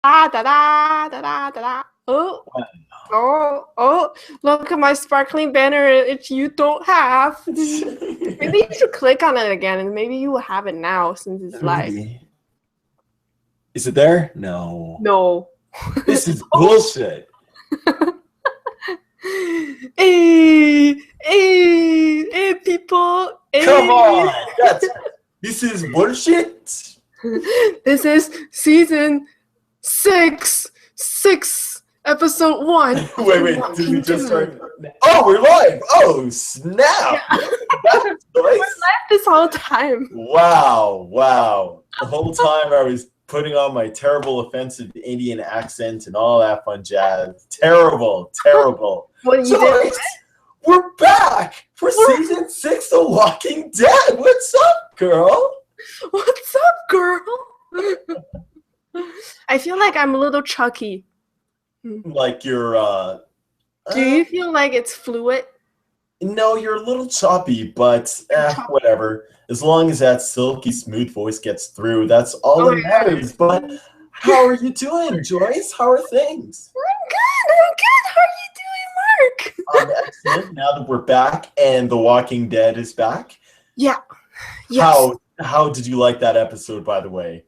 Da da da da da da da. Oh. Oh, look at my sparkling banner. It's you don't have. Maybe you should click on it again and maybe you will have it now since it's live. Is it there? No. No. This is bullshit. Hey, people. Hey. Come on. This is bullshit. This is season 6. Episode 1. Wait. Did we just start? Oh, we're live. Oh, snap. Yeah. We're live this whole time. Wow. The whole time I was putting on my terrible offensive Indian accent and all that fun jazz. Terrible. What you did? We're back for season 6 of Walking Dead. What's up, girl? What's up, girl? I feel like I'm a little Chucky. Like you're Do you feel like it's fluid? No, you're a little choppy, but whatever. As long as that silky smooth voice gets through, that's all that matters. But how are you doing, Joyce? How are things? I'm good. How are you doing, Mark? I'm excellent. Now that we're back and The Walking Dead is back. Yeah. Yes. How did you like that episode, by the way?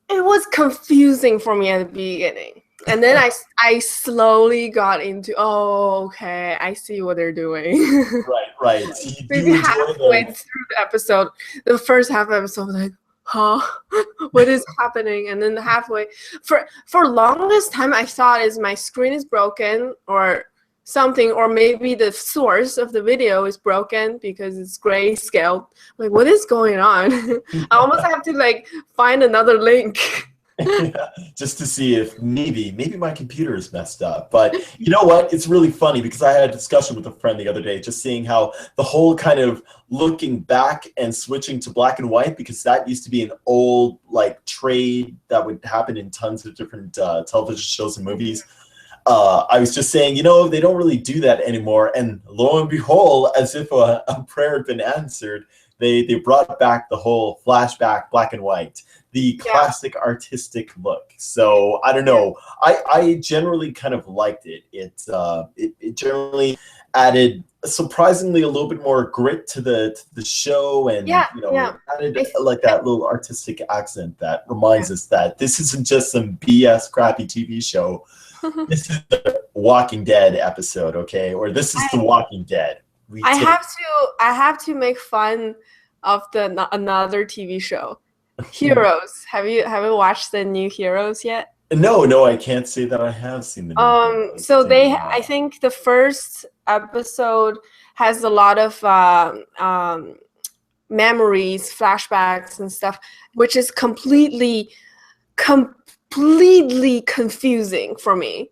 It was confusing for me at the beginning. And then I slowly got into, okay, I see what they're doing. Right. Maybe halfway through the episode, the first half episode, like, huh? What is happening? And then halfway, for longest time, I thought is my screen is broken or something, or maybe the source of the video is broken because it's grayscale. Like, what is going on? I almost have to find another link. Just to see if maybe my computer is messed up. But you know what? It's really funny because I had a discussion with a friend the other day, just seeing how the whole kind of looking back and switching to black and white, because that used to be an old trade that would happen in tons of different television shows and movies. I was just saying, they don't really do that anymore. And lo and behold, as if a prayer had been answered, they brought back the whole flashback black and white, the classic artistic look. So I don't know. I generally kind of liked it. It generally added surprisingly a little bit more grit to the show, and added that little artistic accent that reminds us that this isn't just some BS crappy TV show. This is the Walking Dead episode, okay? Or this is The Walking Dead. I have to make fun of another TV show, Heroes. Have you watched the new Heroes yet? No, I can't say that I have seen the new Heroes. So I think the first episode has a lot of memories, flashbacks, and stuff, which is completely confusing for me.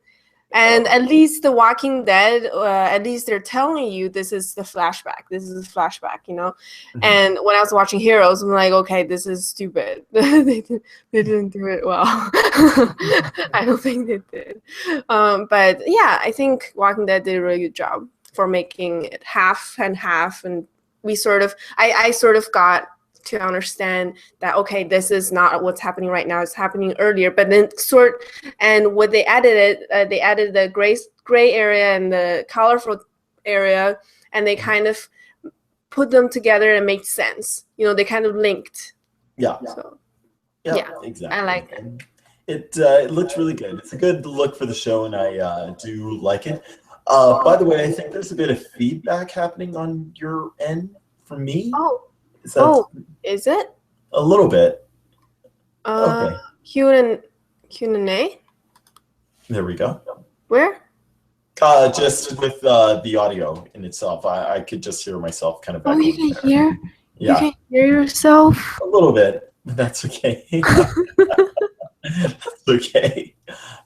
And at least The Walking Dead, at least they're telling you this is the flashback. This is the flashback, Mm-hmm. And when I was watching Heroes, I'm like, okay, this is stupid. they didn't do it well. I don't think they did. But yeah, I think Walking Dead did a really good job for making it half and half. And we I sort of got to understand that, okay, this is not what's happening right now, it's happening earlier, but then and what they added they added the gray area and the colorful area, and they kind of put them together and make sense. They kind of linked. Yeah. So, Exactly. I like it. It looks really good. It's a good look for the show, and I do like it. By the way, I think there's a bit of feedback happening on your end from me. Is it? A little bit. Okay. Q&A? There we go. Where? Just with the audio in itself. I could just hear myself kind of back. You can hear? Yeah. You can hear yourself? A little bit. That's okay. That's okay.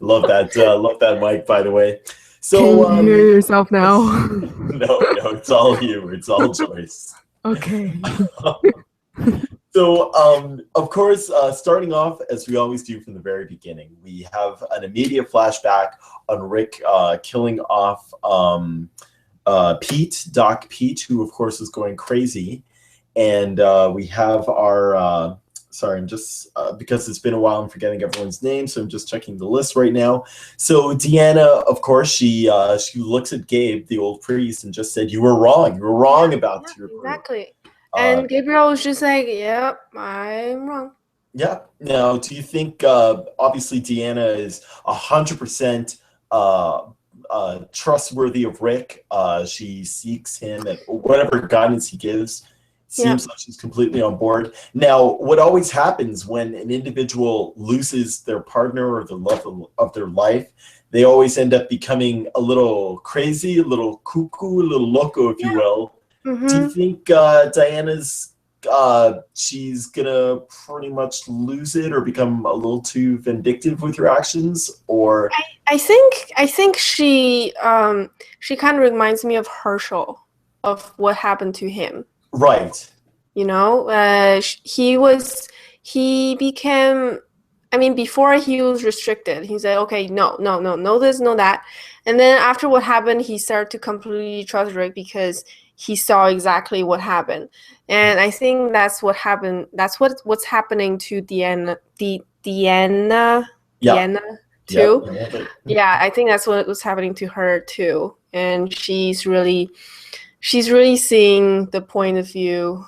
Love that mic, by the way. So can you hear yourself now? No, it's all you. It's all Joyce. Okay. So, of course, starting off, as we always do from the very beginning, we have an immediate flashback on Rick killing off Doc Pete, who, of course, is going crazy. And we have our sorry, I'm just because it's been a while, I'm forgetting everyone's name, so I'm just checking the list right now. So Deanna, of course, she looks at Gabe, the old priest, and just said, "You were wrong. You were wrong about your group." Exactly. And Gabriel was just like, "Yep, I'm wrong." Yeah. Now, do you think obviously Deanna is 100% trustworthy of Rick? She seeks him at whatever guidance he gives. Seems like she's completely on board. Now, what always happens when an individual loses their partner or the love of their life, they always end up becoming a little crazy, a little cuckoo, a little loco, if you will. Do you think Diana's she's gonna pretty much lose it or become a little too vindictive with her actions? Or I think she kind of reminds me of Herschel, of what happened to him. Right. You know, he became, I mean, before he was restricted. He said, okay, no this, no that. And then after what happened, he started to completely trust Rick because he saw exactly what happened. And I think that's what happened. That's what's happening to Deanna too. Yeah, I think that's what was happening to her too. And she's really seeing the point of view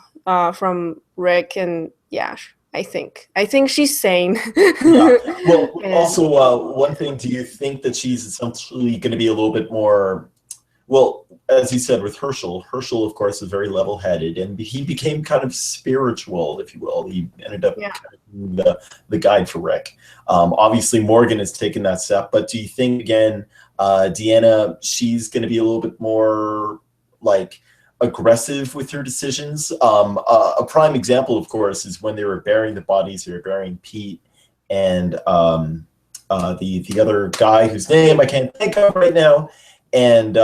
from Rick, and yeah, I think she's sane. Yeah. Well, also one thing, do you think that she's essentially going to be a little bit more, well, as you said with Herschel, of course is very level-headed, and he became kind of spiritual, if you will. He ended up kind of being the guide for Rick. Obviously Morgan has taken that step, but do you think again Deanna, she's going to be a little bit more like aggressive with her decisions? A prime example, of course, is when they were burying the bodies. They were burying Pete and the other guy whose name I can't think of right now. And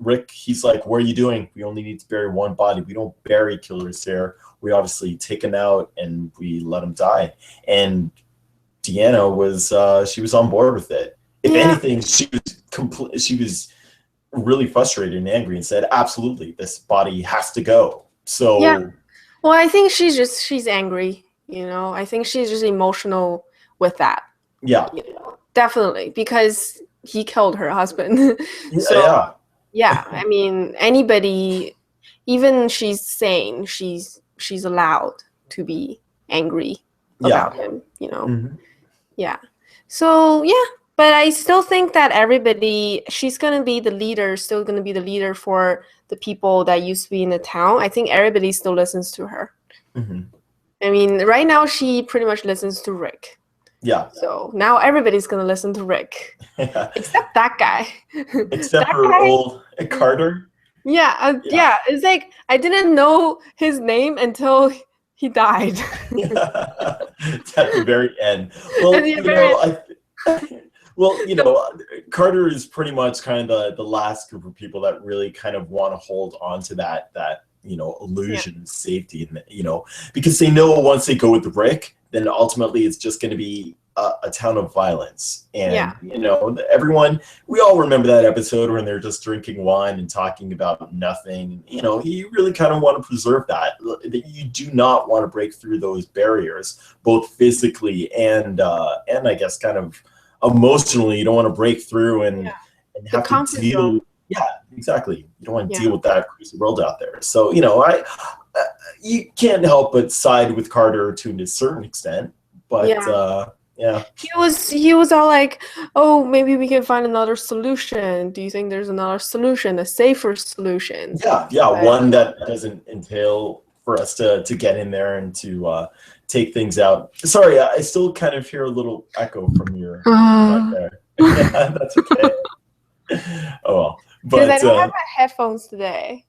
Rick, he's like, "What are you doing? We only need to bury one body. We don't bury killers here. We obviously take them out and we let them die." And Deanna was she was on board with it. If anything, she was really frustrated and angry and said, "Absolutely, this body has to go." So well, I think she's angry, you know. I think she's just emotional with that. Yeah. You know, definitely, because he killed her husband. So yeah, I mean, anybody, even she's sane, she's allowed to be angry about him, you know. Yeah. So yeah, but I still think that she's gonna be the leader, still gonna be the leader for the people that used to be in the town. I think everybody still listens to her. I mean, right now she pretty much listens to Rick. Yeah. So now everybody's gonna listen to Rick, except that guy. Except for old Carter. Yeah, it's like I didn't know his name until he died. It's at the very end. Well, you know, Carter is pretty much kind of the last group of people that really kind of want to hold on to that you know, illusion of safety, and you know, because they know once they go with Rick, then ultimately it's just going to be a town of violence. And you know, everyone, we all remember that episode when they're just drinking wine and talking about nothing. You know, you really kind of want to preserve that you do not want to break through those barriers, both physically and I guess kind of emotionally. You don't want to break through and have to deal. Yeah, exactly. You don't want to deal with that crazy world out there. So, you know, you can't help but side with Carter to a certain extent. But he was all like, "Oh, maybe we can find another solution. Do you think there's another solution, a safer solution?" Yeah, one that doesn't entail for us to get in there and to take things out. Sorry, I still kind of hear a little echo from your right there. That's okay. Oh well. Because I don't have my headphones today.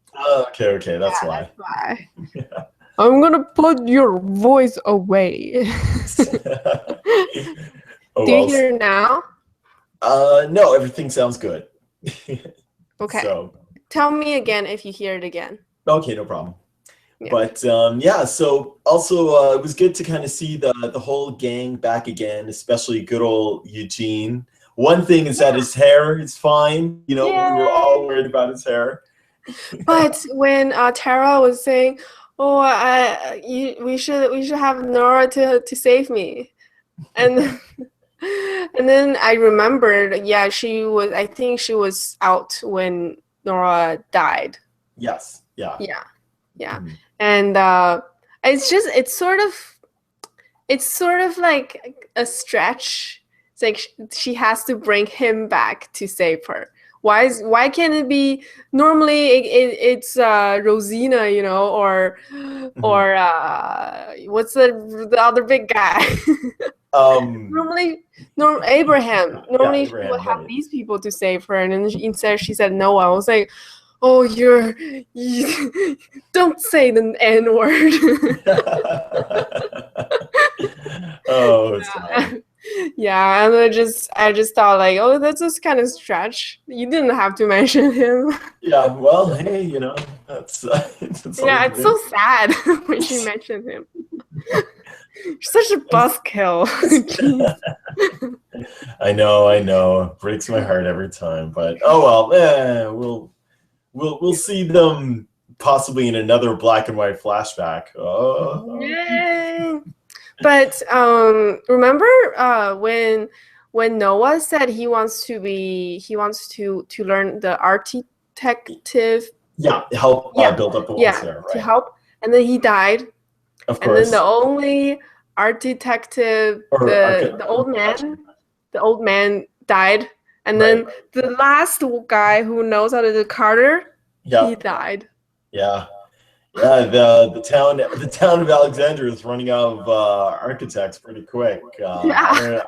Okay, that's why. That's why. I'm gonna put your voice away. Do you hear it now? No, everything sounds good. Okay. So tell me again if you hear it again. Okay, no problem. But so also it was good to kind of see the whole gang back again, especially good old Eugene. One thing is that his hair is fine. You know, we were all worried about his hair. But when Tara was saying, "Oh, we should have Nora to save me," and and then I remembered, yeah, I think she was out when Nora died. Yes. Yeah. Yeah, yeah, Mhm. and it's sort of like a stretch. It's like she has to bring him back to save her. Why can't it be normally it's Rosina, you know, or Mhm. what's the other big guy? Um, Normally, Abraham. yeah, Normally, she would Abraham, have right. these people to save her, and then instead she said no. I was like, "Oh, you don't say the N word." Oh, sorry. Yeah, and I just thought like, oh, that's just kind of stretch. You didn't have to mention him. Yeah, well, hey, that's that's all you Yeah, can it's so do. sad when she mentioned him. She's such a buzzkill. Jeez. I know. Breaks my heart every time, but oh well. We'll see them possibly in another black and white flashback. Oh. Yay! But remember when Noah said he wants to learn the architective, Yeah, help yeah, build up the walls yeah, there, to right? help, and then he died, Of and then the course. only architective, Or the old man died, and right. then the last guy who knows how to do Carter, Yeah. he died. Yeah. Yeah, the town of Alexandria is running out of architects pretty quick. Yeah.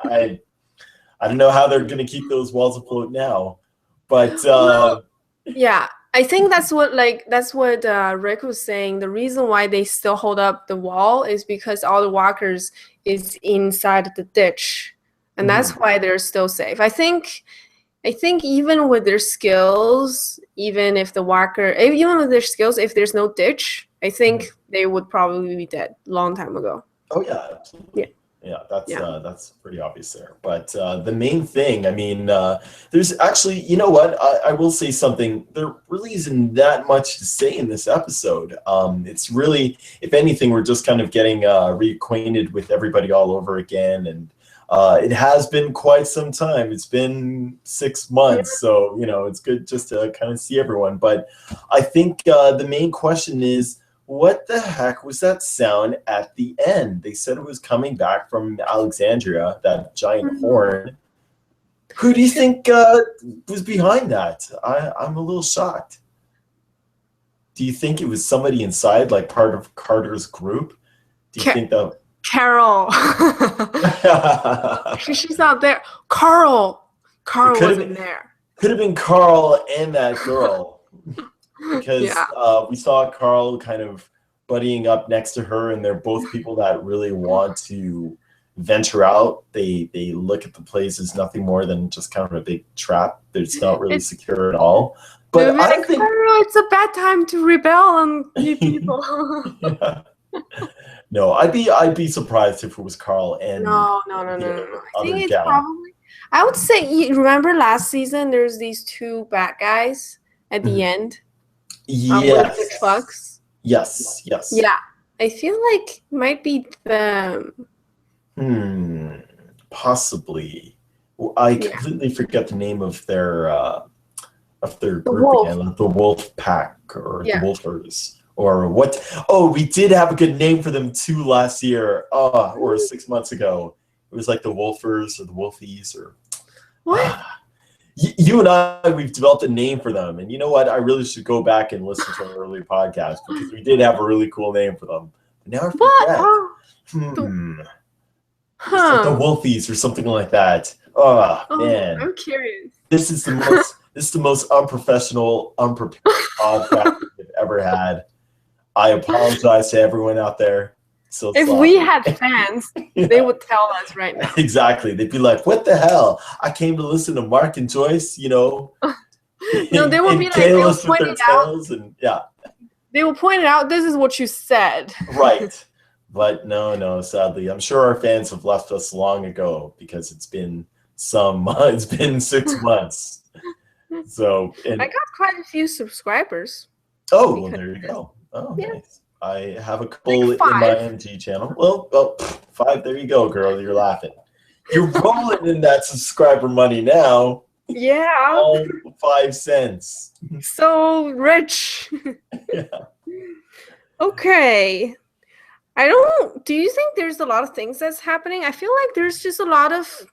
I don't know how they're going to keep those walls afloat now, but Well, yeah, I think that's what Rick was saying. The reason why they still hold up the wall is because all the walkers is inside the ditch, and that's mhm. why they're still safe. I think even with their skills, even with their skills, if there's no ditch, I think they would probably be dead long time ago. Oh yeah, Yeah, absolutely. Yeah, yeah. that's pretty obvious there. But the main thing, I mean, there's actually, you know what? I will say something. There really isn't that much to say in this episode. It's really, if anything, we're just kind of getting reacquainted with everybody all over again, and it has been quite some time. It's been 6 months, so it's good just to kind of see everyone. But I think the main question is, what the heck was that sound at the end? They said it was coming back from Alexandria, that giant horn. Who do you think was behind that? I'm a little shocked. Do you think it was somebody inside, like part of Carter's group? Do you think that? Carol. She's not there. Carl It wasn't there. could have been Carl and that girl. Because Yeah. we saw Carl kind of buddying up next to her, and they're both people that really want to venture out. They look at the place as nothing more than just kind of a big trap. It's not really secure at all. But I think Carl, it's a bad time to rebel on you people. yeah. No, I'd be surprised if it was Carl and No. the I other think it's gal. probably. I would say. You remember last season? There's these two bad guys at the end. With the trucks. Yes. Yeah, I feel like it might be them. Possibly. I completely forget the name of their group again, like the Wolf Pack or the Wolfers or what? Oh, we did have a good name for them too last year, or 6 months ago. It was like the Wolfers or the Wolfies or what? You and I, we've developed a name for them, and you know what? I really should go back and listen to our early podcast because we did have a really cool name for them. But now I forget. It's like the Wolfies or something like that. Oh man, I'm curious. This is the most unprofessional, unprepared podcast we've ever had. I apologize to everyone out there. So if we had fans, they would tell us right now. Exactly. They'd be like, "What the hell? I came to listen to Mark and Joyce, No, they would be like, they would point it out. And yeah, they will point it out. This is what you said. Right. But no, sadly, I'm sure our fans have left us long ago because it's been 6 months. So I got quite a few subscribers. Oh, well, there you go. Oh, yeah. Nice. I have a couple Like in my 5. MG channel. Well, 5. There you go, girl. You're laughing. You're rolling in that subscriber money now. Yeah. All 5 cents. So rich. Yeah. Okay. I don't. Do you think there's a lot of things that's happening? I feel like there's just a lot of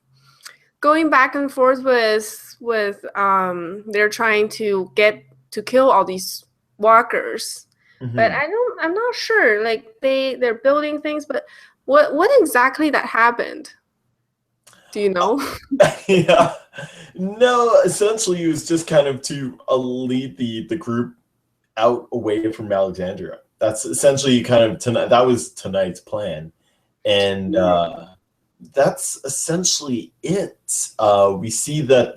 going back and forth with they're trying to get to kill all these walkers. But I'm not sure. Like they're building things, but what exactly that happened? Do you know? Yeah. No, essentially it was just kind of to lead the group out away from Alexandria. That's essentially kind of that was tonight's plan. And that's essentially it. We see that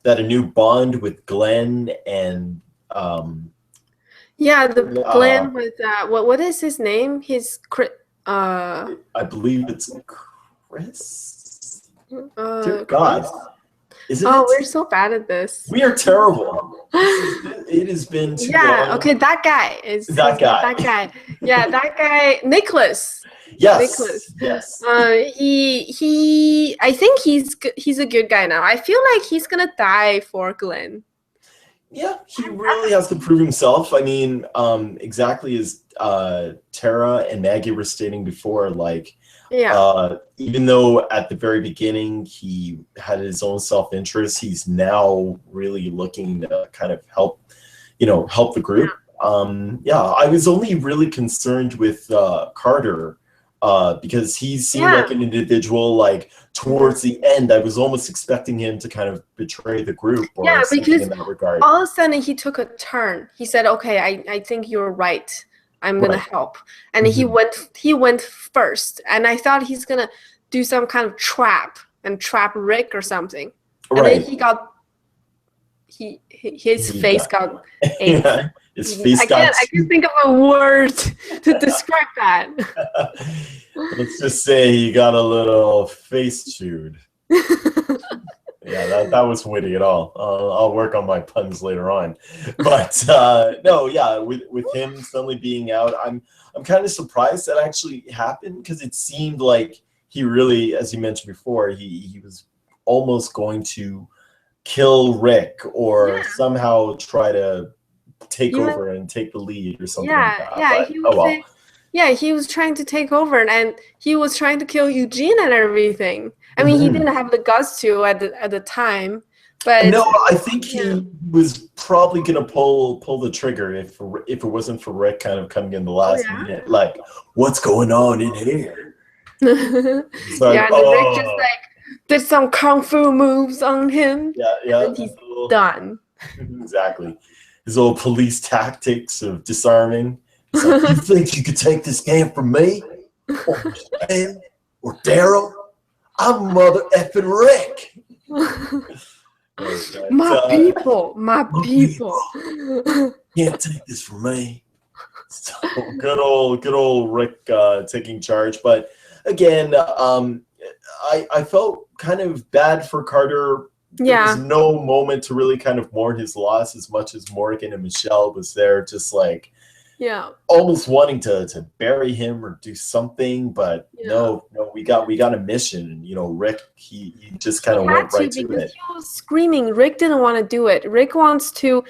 a new bond with Glenn and Yeah, the Glenn with what is his name? I believe it's Chris. Dear God. Isn't it? We're so bad at this. We are terrible. It has been too long. Okay, that guy is that guy. That guy. Yeah, that guy, Nicholas. Yes. Nicholas. Yes. He. I think he's a good guy now. I feel like he's gonna die for Glenn. Yeah, he really has to prove himself. I mean, exactly as Tara and Maggie were stating before, like, even though at the very beginning he had his own self-interest, he's now really looking to kind of help the group. I was only really concerned with Carter because he seemed like an individual. Like towards the end, I was almost expecting him to kind of betray the group or something in that regard. All of a sudden he took a turn. He said, "Okay, I think you're right. I'm gonna help," and he went first. And I thought he's gonna do some kind of trap Rick or something. And then he got his face got ate. Yeah, his face got. I can't think of a word to describe that. Let's just say he got a little face chewed. Yeah, that was witty at all. I'll work on my puns later on. But no, yeah, with him suddenly being out, I'm kind of surprised that actually happened because it seemed like he really, as you mentioned before, he was almost going to kill Rick or somehow try to take over and take the lead or something like that. Yeah, he was trying to take over and he was trying to kill Eugene and everything. I mean, he didn't have the guts to at the time, but no, I think he was probably gonna pull the trigger if it wasn't for Rick kind of coming in the last minute, like, what's going on in here? Like, and Rick just like did some kung fu moves on him. Yeah, and he's done. Exactly. His old police tactics of disarming. Like, you think you could take this game from me, or Sam, or Daryl? I'm mother effing Rick. My people. Can't take this from me. So good old Rick taking charge. But again, I felt kind of bad for Carter. There was no moment to really kind of mourn his loss as much as Morgan and Michelle was there, just like almost wanting to bury him or do something, but no, we got a mission, and Rick he just kind of went right to it. He was screaming. Rick didn't want to do it. Rick wants to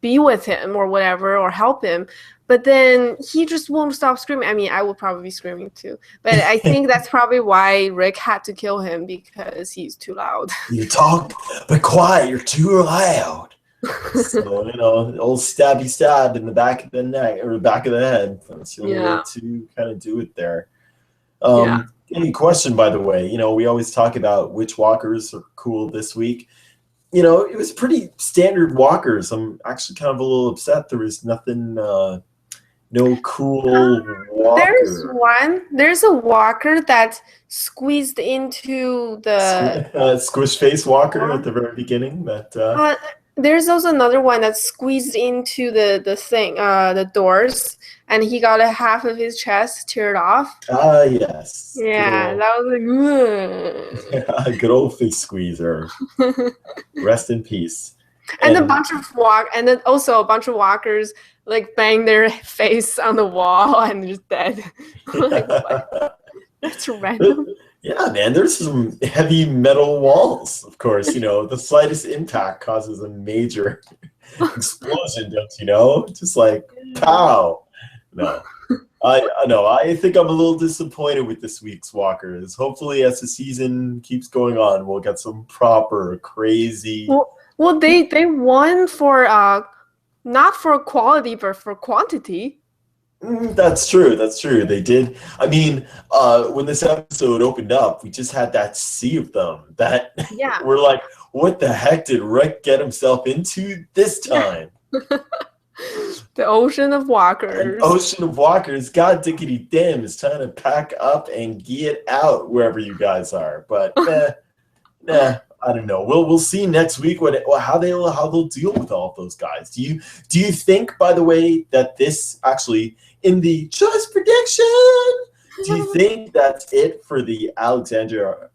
be with him or whatever or help him, but then he just won't stop screaming. I mean, I would probably be screaming too, but I think that's probably why Rick had to kill him, because he's too loud. You talk, but quiet, you're too loud. So, old stabby stab in the back of the neck or the back of the head. That's the only way to kind of do it there. Any question, by the way, we always talk about which walkers are cool this week. It was pretty standard walkers. I'm actually kind of a little upset there was nothing, no cool walker. There's a walker that squeezed into the squish face walker at the very beginning. There's also another one that squeezed into the thing, the doors, and he got half of his chest teared off. Yes. Yeah, that was like good old face squeezer. Rest in peace. And then also a bunch of walkers like bang their face on the wall and just dead. Like, what? That's random. Yeah, man, there's some heavy metal walls, of course. You know, the slightest impact causes a major explosion, don't you know? Just like, pow. No. I know. I think I'm a little disappointed with this week's Walkers. Hopefully, as the season keeps going on, we'll get some proper crazy. Well, they won for not for quality but for quantity. That's true. That's true. They did. I mean, when this episode opened up, we just had that sea of them that we're like, what the heck did Rick get himself into this time? The ocean of walkers. An ocean of walkers. God diggity damn, is trying to pack up and get out wherever you guys are. But nah, I don't know. We'll see next week how they'll deal with all of those guys. Do you think, by the way, that this actually in the choice prediction? Do you think that's it for the Alexandria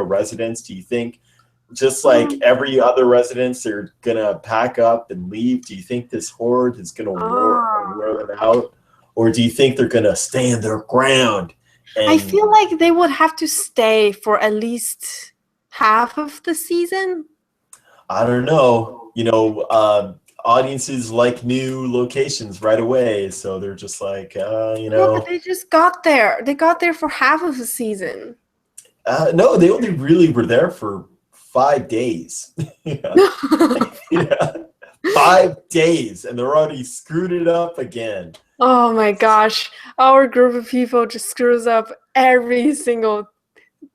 residents? Do you think just like every other residence, they're gonna pack up and leave? Do you think this horde is gonna wear them out, or do you think they're gonna stay in their ground? I feel like they would have to stay for at least half of the season. I don't know. You know, audiences like new locations right away, so they're just like, you know. No, but they just got there. They got there for half of the season. No, they only really were there for 5 days. Yeah. 5 days, and they're already screwed it up again. Oh my gosh. Our group of people just screws up every single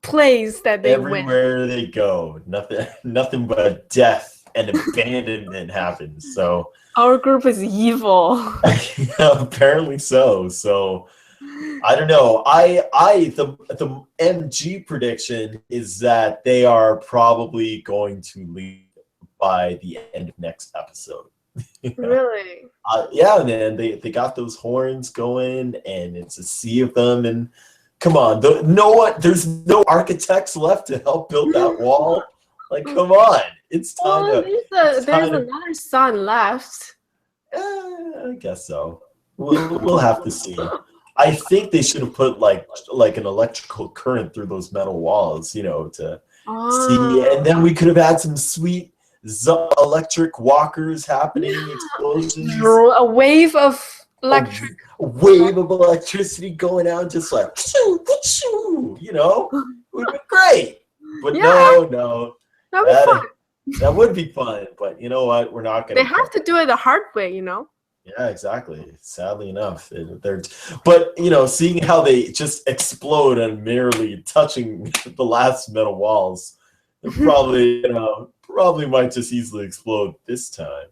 place that they went. Everywhere they go. Nothing but death and abandonment happens. So our group is evil. Apparently so. So I don't know. The MG prediction is that they are probably going to leave by the end of next episode. Really? Yeah, man. They got those horns going, and it's a sea of them. And come on, there's no architects left to help build that wall. Like, come on, it's time there's another sun left. I guess so. We'll have to see. I think they should have put like an electrical current through those metal walls, you know, to see, and then we could have had some sweet electric walkers happening, explosions, a wave of electricity going out, just like you know, it would be great. But no, that would be fun. But you know what? We're not gonna. They have to do it the hard way, you know. Yeah, exactly. Sadly enough, but you know, seeing how they just explode and merely touching the last metal walls, probably might just easily explode this time.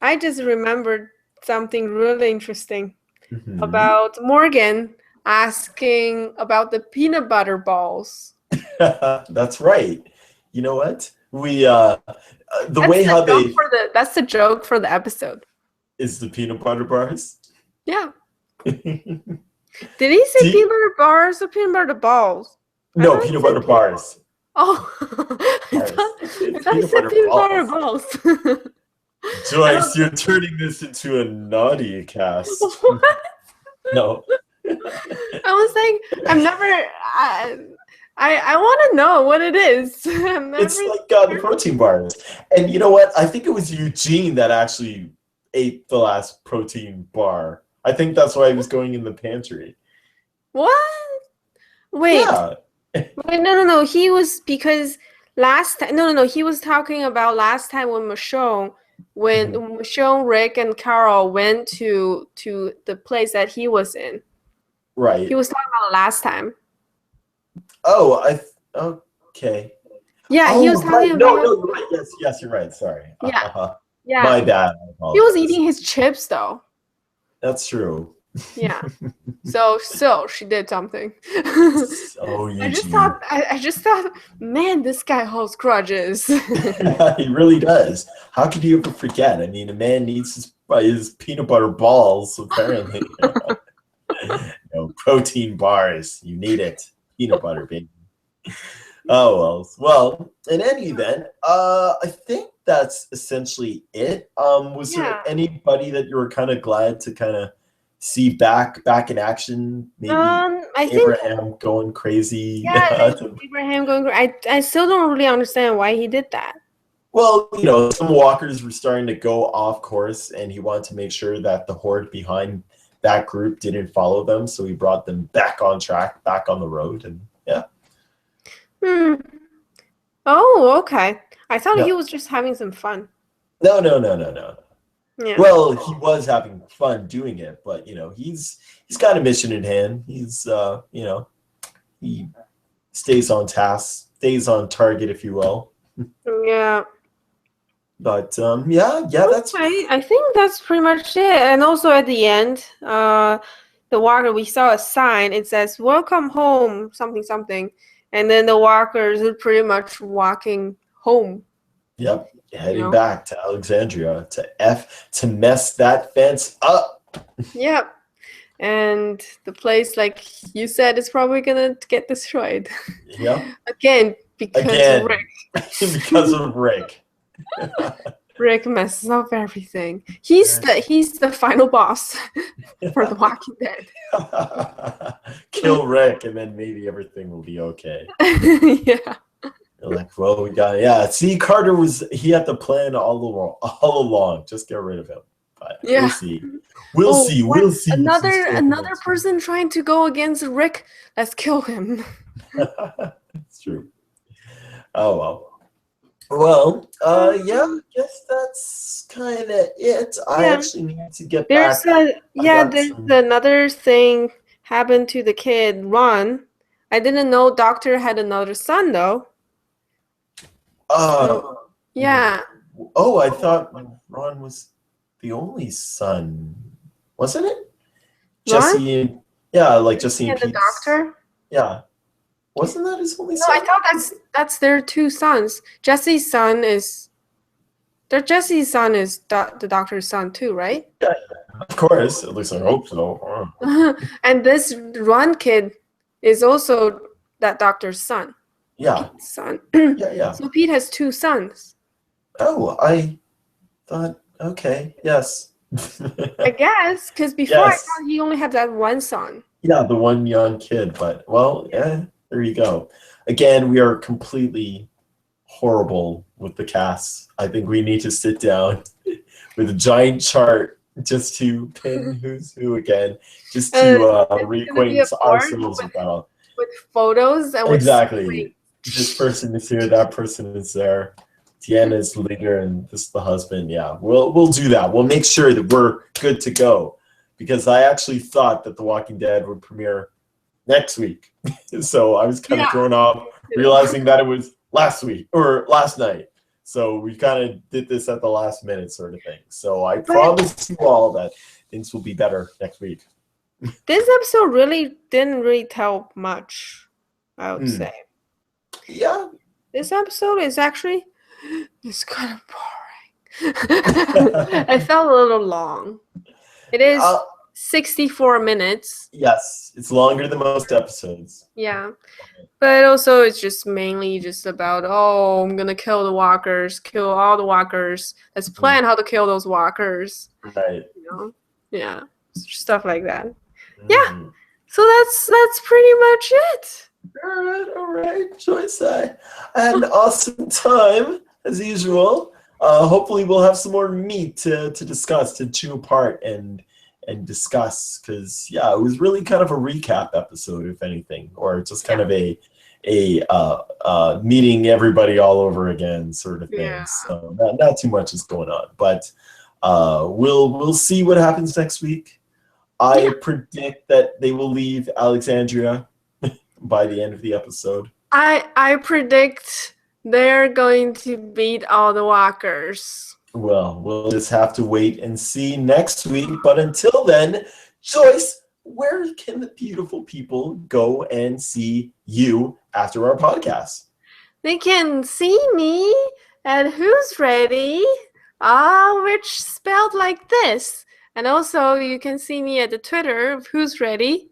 I just remembered something really interesting about Morgan asking about the peanut butter balls. That's right. You know what? That's the joke for the episode. Is the peanut butter bars? Yeah. Did he say peanut butter bars or peanut butter balls? No, peanut butter bars. Oh, I thought he said peanut butter balls. Joyce, you're turning this into a naughty cast. What? No. I was like, I want to know what it is. It's like the protein bars. And you know what? I think it was Eugene that actually ate the last protein bar. I think that's why he was going in the pantry. What? Wait. Yeah. Wait, no. He was because last time. No. He was talking about last time when Michonne, Rick, and Carol went to the place that he was in. Right. He was talking about last time. Oh, okay. Yeah, he was talking about. No, you're right. Yes, you're right. Sorry. Yeah. Yeah. My bad. He was eating his chips though. That's true. Yeah. So she did something. I just thought, man, this guy holds grudges. He really does. How could you ever forget? I mean, a man needs his peanut butter balls, apparently. Protein bars. You need it. Peanut butter, baby. Well, in any event, I think that's essentially it. Was there Yeah. anybody that you were kind of glad to kind of see back in action? Maybe I think Abraham going crazy. yeah, Abraham going. I still don't really understand why he did that. Well, you know, some walkers were starting to go off course, and he wanted to make sure that the horde behind that group didn't follow them, so he brought them back on track, back on the road, and yeah. Hmm. Oh, okay. I thought he Yeah. was just having some fun. No. Yeah. Well, he was having fun doing it, but you know, he's got a mission in hand. He's you know, he stays on task, stays on target, if you will. Yeah. But yeah, that's Okay, I think that's pretty much it. And also at the end, the walker, we saw a sign. It says "Welcome home," something something, and then the walkers are pretty much walking home. yep, You heading know. back to Alexandria to mess that fence up. Yep. And the place, like you said, is probably gonna get destroyed. Yep. Again, because Rick. Because of Rick. Rick messes up everything. He's the final boss for The Walking Dead. Kill Rick, and then maybe everything will be okay. Yeah. They're like, well, we got See, Carter he had the plan all along. Just get rid of him. But Yeah. we'll see. We'll see. Another person trying to go against Rick. Let's kill him. It's true. Oh well. Well, yeah, I guess that's kind of it. I actually need to get back. There's another thing happened to the kid, Ron. I didn't know Doctor had another son, though. Yeah. Oh, I thought Ron was the only son. Wasn't it? Ron? Jesse and... Yeah, like Jesse and the Pete's... Doctor? Yeah. Wasn't that his only son? No, I thought that's their two sons. Jesse's son is the Doctor's son too, right? Yeah, of course. At least I hope so. And this Ron kid is also that Doctor's son. Yeah. Pete's son. Yeah. So Pete has two sons. Oh, I thought, okay, yes. I guess, because before I thought he only had that one son. Yeah, the one young kid, but, well, yeah, there you go. Again, we are completely horrible with the cast. I think we need to sit down with a giant chart just to pin who's who again, just to reacquaint ourselves with that. With photos and exactly. This person is here, that person is there. Deanna is the leader, and this is the husband. Yeah, we'll do that. We'll make sure that we're good to go, because I actually thought that The Walking Dead would premiere next week. So I was kind of thrown off, realizing that it was last week or last night. So we kind of did this at the last minute sort of thing. So I promise you all that things will be better next week. This episode didn't really tell much, I would say. Yeah. This episode is actually... It's kind of boring. I felt a little long. It is 64 minutes. Yes, it's longer than most episodes. Yeah. But also it's just mainly just about, oh, I'm going to kill the walkers, kill all the walkers. Let's plan how to kill those walkers. Right. You know? Yeah. Stuff like that. Yeah. So that's pretty much it. All right, Joyce. I had an awesome time, as usual. Hopefully we'll have some more meat to discuss, to chew apart and discuss, because yeah, it was really kind of a recap episode, if anything, or just kind of a meeting everybody all over again sort of thing. Yeah. So not too much is going on, but we'll see what happens next week. I predict that they will leave Alexandria by the end of the episode. I predict they're going to beat all the walkers. Well, we'll just have to wait and see next week. But until then, Joyce, where can the beautiful people go and see you after our podcast? They can see me at HuzRedy, which spelled like this. And also, you can see me at the Twitter of HuzRedy.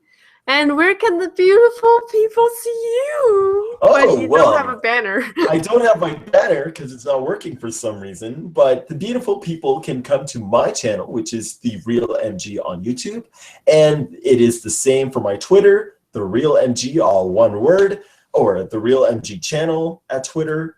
And where can the beautiful people see you? But Oh, you don't have a well, banner. I don't have my banner because it's not working for some reason, but the beautiful people can come to my channel, which is The Real MG on YouTube, and it is the same for my Twitter, The Real MG, all one word, or The Real MG channel at Twitter.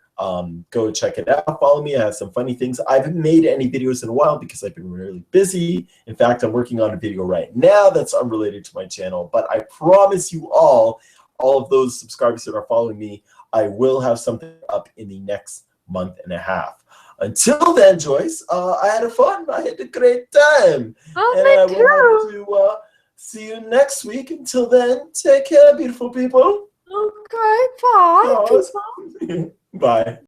Go check it out. Follow me. I have some funny things. I haven't made any videos in a while because I've been really busy. In fact, I'm working on a video right now that's unrelated to my channel, but I promise you all of those subscribers that are following me, I will have something up in the next month and a half. Until then, Joyce, I had fun. I had a great time. Oh, And I me will have too. to see you next week. Until then, take care, beautiful people. Okay, bye, Pause. people. Bye.